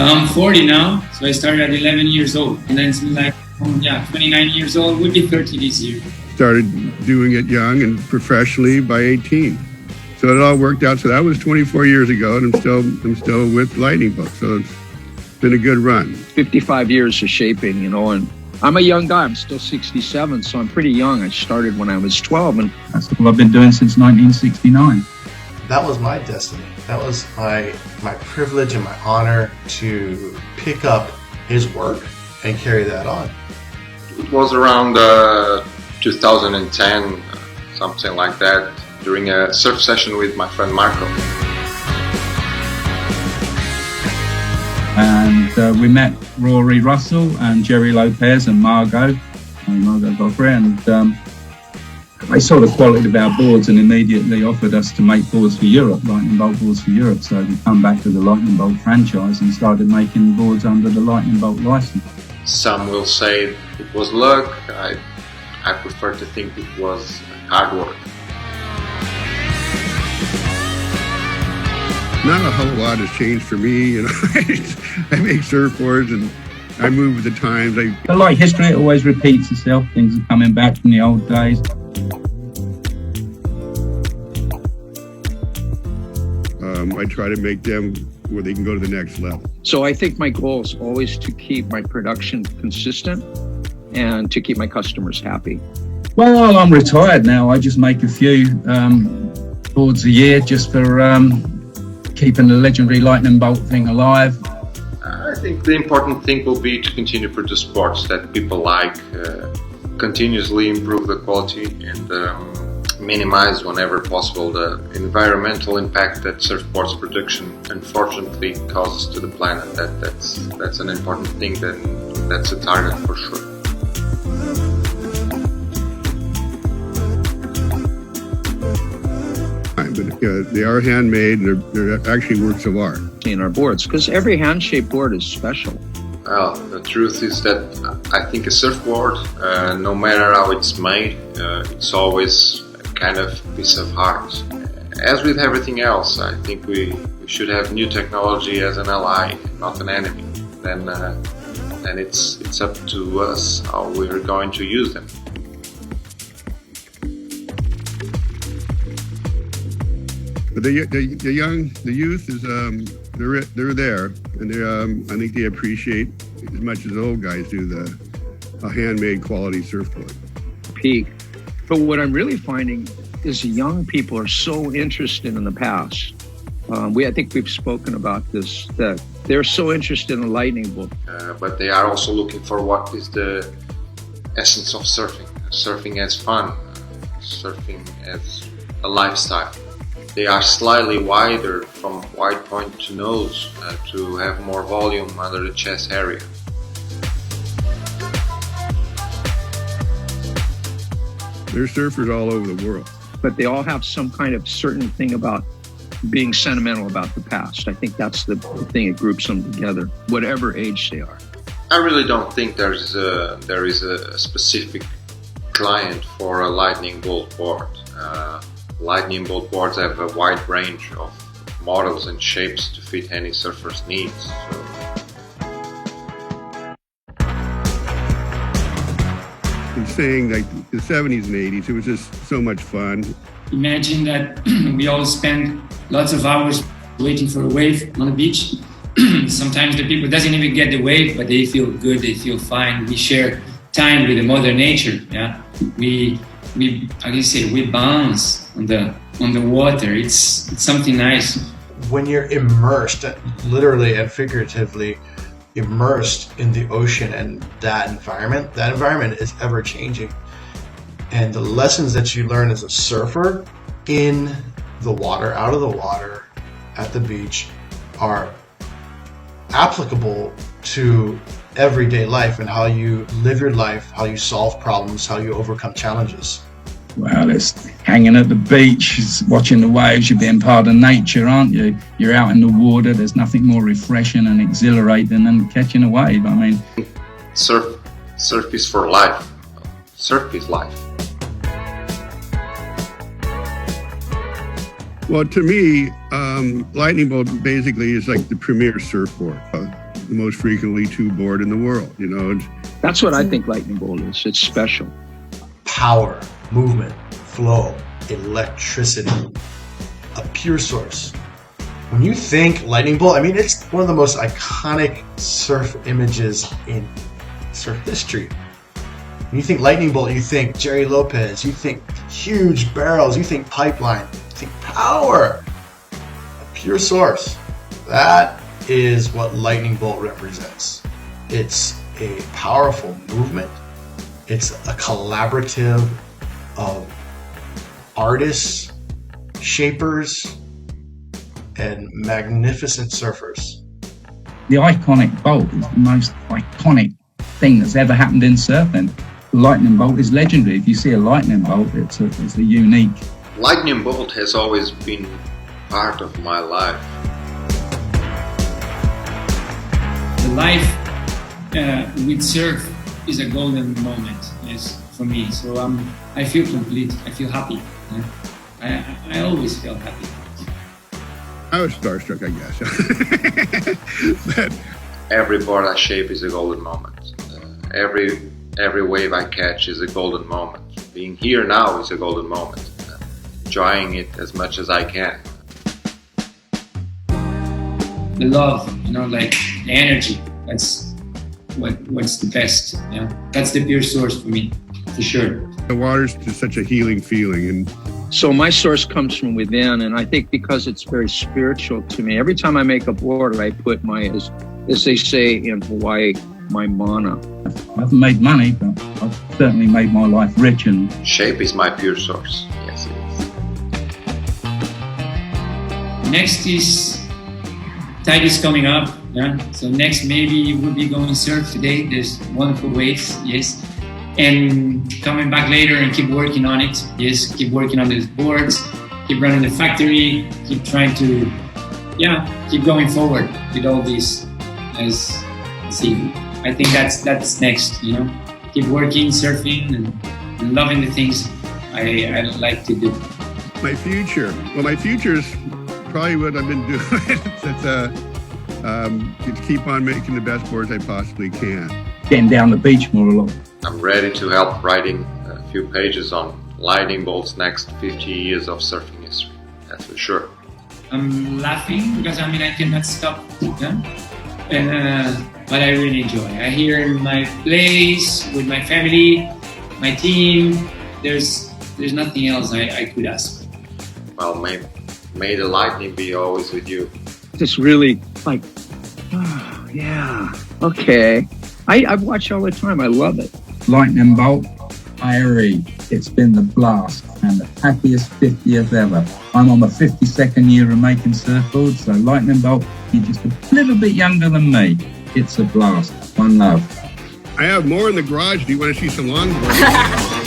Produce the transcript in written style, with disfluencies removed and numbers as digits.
I'm 40 now, so I started at 11 years old. And then it's been like, 29 years old. We'll be 30 this year. Started doing it young and professionally by 18. So it all worked out. So that was 24 years ago, and I'm still with Lightning Bolt. So it's been a good run. 55 years of shaping, and I'm a young guy. I'm still 67, so I'm pretty young. I started when I was 12, and that's all I've been doing since 1969. That was my destiny. That was my privilege and my honor to pick up his work and carry that on. It was around 2010, something like that, during a surf session with my friend Marco. And we met Rory Russell and Jerry Lopez and Margot Godfrey, and they saw the quality of our boards and immediately offered us to make boards for Europe, Lightning Bolt boards for Europe. So we come back to the Lightning Bolt franchise and started making boards under the Lightning Bolt license. Some will say it was luck. I prefer to think it was hard work. Not a whole lot has changed for me. I make surfboards and I move with the times. But like history, it always repeats itself. Things are coming back from the old days. I try to make them where they can go to the next level. So I think my goal is always to keep my production consistent and to keep my customers happy. Well, I'm retired now. I just make a few boards a year just for keeping the legendary Lightning Bolt thing alive. I think the important thing will be to continue to produce boards that people like, continuously improve the quality and minimize whenever possible the environmental impact that surfboards production unfortunately causes to the planet. That's an important thing, that's a target for sure. But they are handmade and they're actually works of art. In our boards, because every hand-shaped board is special. Well, the truth is that I think a surfboard, no matter how it's made, it's always kind of piece of art. As with everything else, I think we should have new technology as an ally, not an enemy. Then it's up to us how we're going to use them. But the youth is they're there, and I think they appreciate as much as the old guys do a handmade quality surfboard. Peak. But what I'm really finding is the young people are so interested in the past. I think we've spoken about this, that they're so interested in the Lightning Bolt. But they are also looking for what is the essence of surfing. Surfing as fun, surfing as a lifestyle. They are slightly wider from wide point to nose to have more volume under the chest area. There's surfers all over the world. But they all have some kind of certain thing about being sentimental about the past. I think that's the thing that groups them together, whatever age they are. I really don't think there is a specific client for a Lightning Bolt board. Lightning Bolt boards have a wide range of models and shapes to fit any surfer's needs. And saying like the 70s and 80s, it was just so much fun. Imagine that we all spend lots of hours waiting for a wave on the beach. Sometimes the people doesn't even get the wave, but they feel good, they feel fine. We share time with the mother nature. Yeah, we bounce on the water. It's something nice. When you're immersed, literally and figuratively immersed in the ocean and that environment is ever changing. And the lessons that you learn as a surfer in the water, out of the water, at the beach, are applicable to everyday life and how you live your life, how you solve problems, how you overcome challenges. Well, it's hanging at the beach, it's watching the waves, you're being part of nature, aren't you? You're out in the water, there's nothing more refreshing and exhilarating than catching a wave. I mean, surf is for life. Surf is life. Well, to me, Lightning Bolt basically is like the premier surfboard. the most frequently tube board in the world. You know, That's what I think Lightning Bolt is. It's special. Power, movement, flow, electricity, a pure source. When you think Lightning Bolt, I mean, it's one of the most iconic surf images in surf history. When you think Lightning Bolt, you think Jerry Lopez, you think huge barrels, you think pipeline, you think power, a pure source. That is what Lightning Bolt represents. It's a powerful movement. It's a collaborative of artists, shapers, and magnificent surfers. The iconic bolt is the most iconic thing that's ever happened in surfing. The lightning bolt is legendary. If you see a lightning bolt, it's a unique. Lightning Bolt has always been part of my life. The life with surf is a golden moment, yes, for me. So I feel complete. I feel happy. Yeah. I always feel happy. I was starstruck, I guess. But Every board I shape is a golden moment. Every wave I catch is a golden moment. Being here now is a golden moment. Enjoying it as much as I can. The love, like the energy. That's what's the best. That's the pure source for me, for sure. the water's just such a healing feeling. And So my source comes from within, and I think because it's very spiritual to me, every time I make a board, I put my, as they say in Hawaii, my mana. I haven't made money, but I've certainly made my life rich. And Shape is my pure source. Yes, it is. Next is tide is coming up. Yeah. So next maybe we'll be going surf today. There's wonderful waves. Yes. And coming back later and keep working on it. Yes. Keep working on these boards. Keep running the factory. Keep trying to, keep going forward with all this. As see, I think that's next. Keep working, surfing, and loving the things I like to do. my future is probably what I've been doing. To keep on making the best boards I possibly can. getting down the beach more a lot. I'm ready to help writing a few pages on Lightning Bolt's next 50 years of surfing history. That's for sure. I'm laughing because I cannot stop. But I really enjoy. I here in my place with my family, my team. There's nothing else I could ask. Well, may the lightning be always with you. Just really like, oh, yeah, okay. I've watched all the time. I love it. Lightning Bolt, I agree. It's been the blast and the happiest 50th ever. I'm on the 52nd year of making surfboards, so Lightning Bolt, you're just a little bit younger than me. It's a blast. One love. I have more in the garage. Do you want to see some longboards?